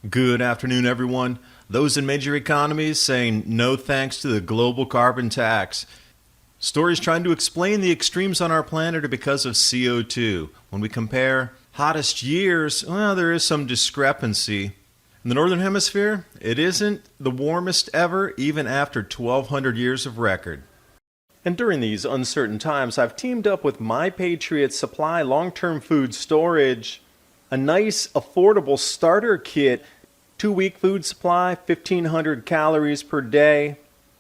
Good afternoon, everyone. Those in major economies saying no thanks to the global carbon tax. Stories trying to explain the extremes on our planet are because of CO2. When we compare hottest years, well, there is some discrepancy. In the Northern Hemisphere, it isn't the warmest ever, even after 1,200 years of record. And during these uncertain times, I've teamed up with my Patriot Supply long-term food storage. A nice, affordable starter kit, 2-week food supply, 1,500 calories per day,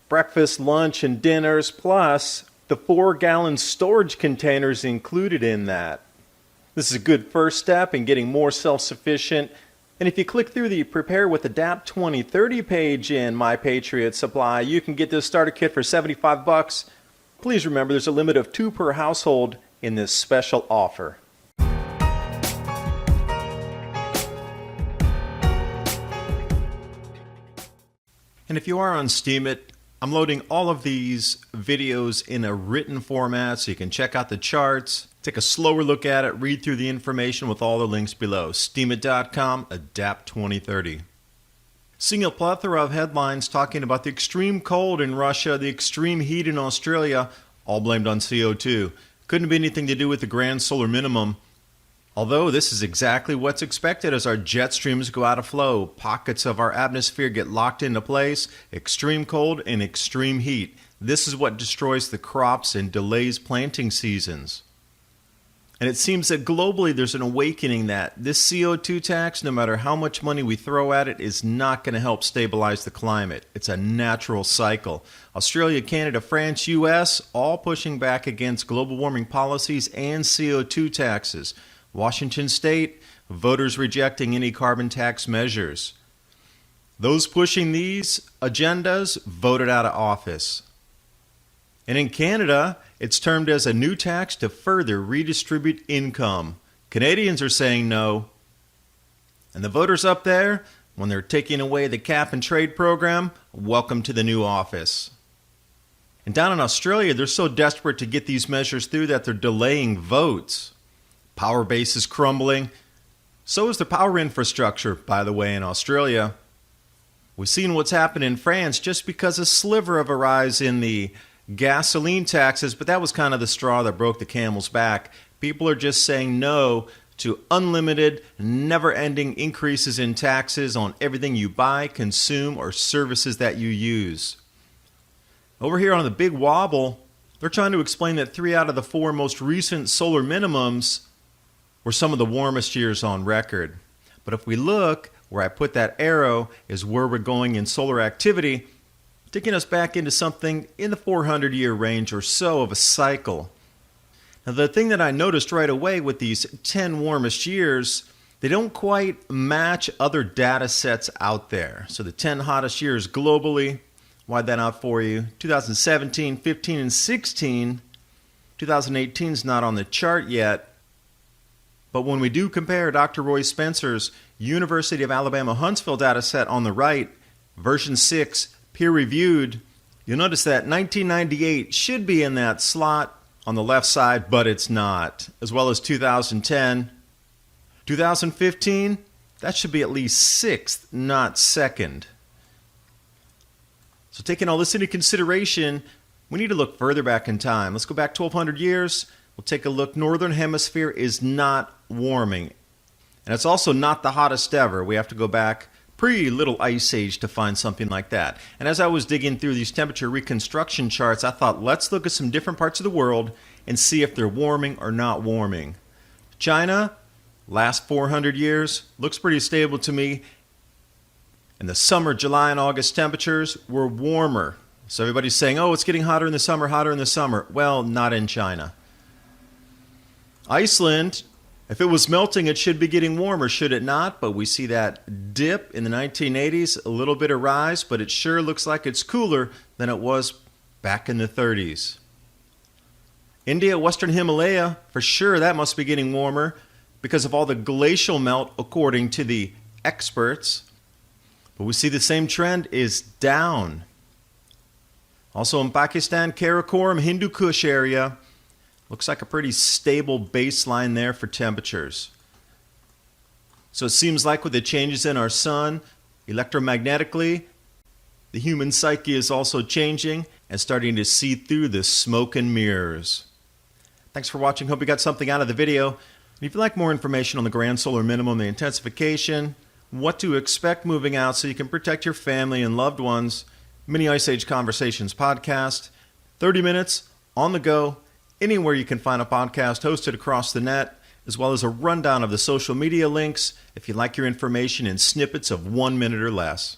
breakfast, lunch, and dinners, plus the 4-gallon storage containers included in that. This is a good first step in getting more self-sufficient. And if you click through the Prepare with ADAPT 2030 page in My Patriot Supply, you can get this starter kit for $75. Please remember there's a limit of 2 per household in this special offer. And if you are on Steemit, I'm loading all of these videos in a written format so you can check out the charts, take a slower look at it, read through the information with all the links below. Steemit.com, ADAPT 2030. Seeing a plethora of headlines talking about the extreme cold in Russia, the extreme heat in Australia, all blamed on CO2. Couldn't be anything to do with the grand solar minimum. Although this is exactly what's expected as our jet streams go out of flow. Pockets of our atmosphere get locked into place, extreme cold and extreme heat. This is what destroys the crops and delays planting seasons. And it seems that globally there's an awakening that this CO2 tax, no matter how much money we throw at it, is not going to help stabilize the climate. It's a natural cycle. Australia, Canada, France, U.S., all pushing back against global warming policies and CO2 taxes. Washington State, voters rejecting any carbon tax measures. Those pushing these agendas voted out of office. And in Canada, it's termed as a new tax to further redistribute income. Canadians are saying no. And the voters up there, when they're taking away the cap and trade program, welcome to the new office. And down in Australia, they're so desperate to get these measures through that they're delaying votes. Power base is crumbling. So is the power infrastructure, by the way, in Australia. We've seen what's happened in France just because a sliver of a rise in the gasoline taxes, but that was kind of the straw that broke the camel's back. People are just saying no to unlimited, never-ending increases in taxes on everything you buy, consume, or services that you use. Over here on the Big Wobble, they're trying to explain that 3 out of the 4 most recent solar minimums were some of the warmest years on record. But if we look, where I put that arrow is where we're going in solar activity, taking us back into something in the 400-year range or so of a cycle. Now, the thing that I noticed right away with these 10 warmest years, they don't quite match other data sets out there. So the 10 hottest years globally, wide that out for you. 2017, 15, and 16. 2018 is not on the chart yet. But when we do compare Dr. Roy Spencer's University of Alabama Huntsville data set on the right, version 6, peer-reviewed, you'll notice that 1998 should be in that slot on the left side, but it's not, as well as 2010. 2015, that should be at least 6th, not 2nd. So taking all this into consideration, we need to look further back in time. Let's go back 1,200 years. We'll take a look. Northern Hemisphere is not warming. And it's also not the hottest ever. We have to go back pre-Little Ice Age to find something like that. And as I was digging through these temperature reconstruction charts, I thought, let's look at some different parts of the world and see if they're warming or not warming. China, last 400 years, looks pretty stable to me. And the summer, July and August temperatures were warmer. So everybody's saying, oh, it's getting hotter in the summer, hotter in the summer. Well, not in China. Iceland, if it was melting, it should be getting warmer, should it not? But we see that dip in the 1980s, a little bit of rise, but it sure looks like it's cooler than it was back in the 30s. India, Western Himalaya, for sure that must be getting warmer because of all the glacial melt, according to the experts. But we see the same trend is down. Also in Pakistan, Karakoram, Hindu Kush area, looks like a pretty stable baseline there for temperatures. So it seems like with the changes in our sun, electromagnetically, the human psyche is also changing and starting to see through the smoke and mirrors. Thanks for watching. Hope you got something out of the video. And if you'd like more information on the grand solar minimum, the intensification, what to expect moving out so you can protect your family and loved ones, Mini Ice Age Conversations podcast, 30 minutes on the go, anywhere you can find a podcast hosted across the net, as well as a rundown of the social media links if you'd like your information in snippets of 1 minute or less.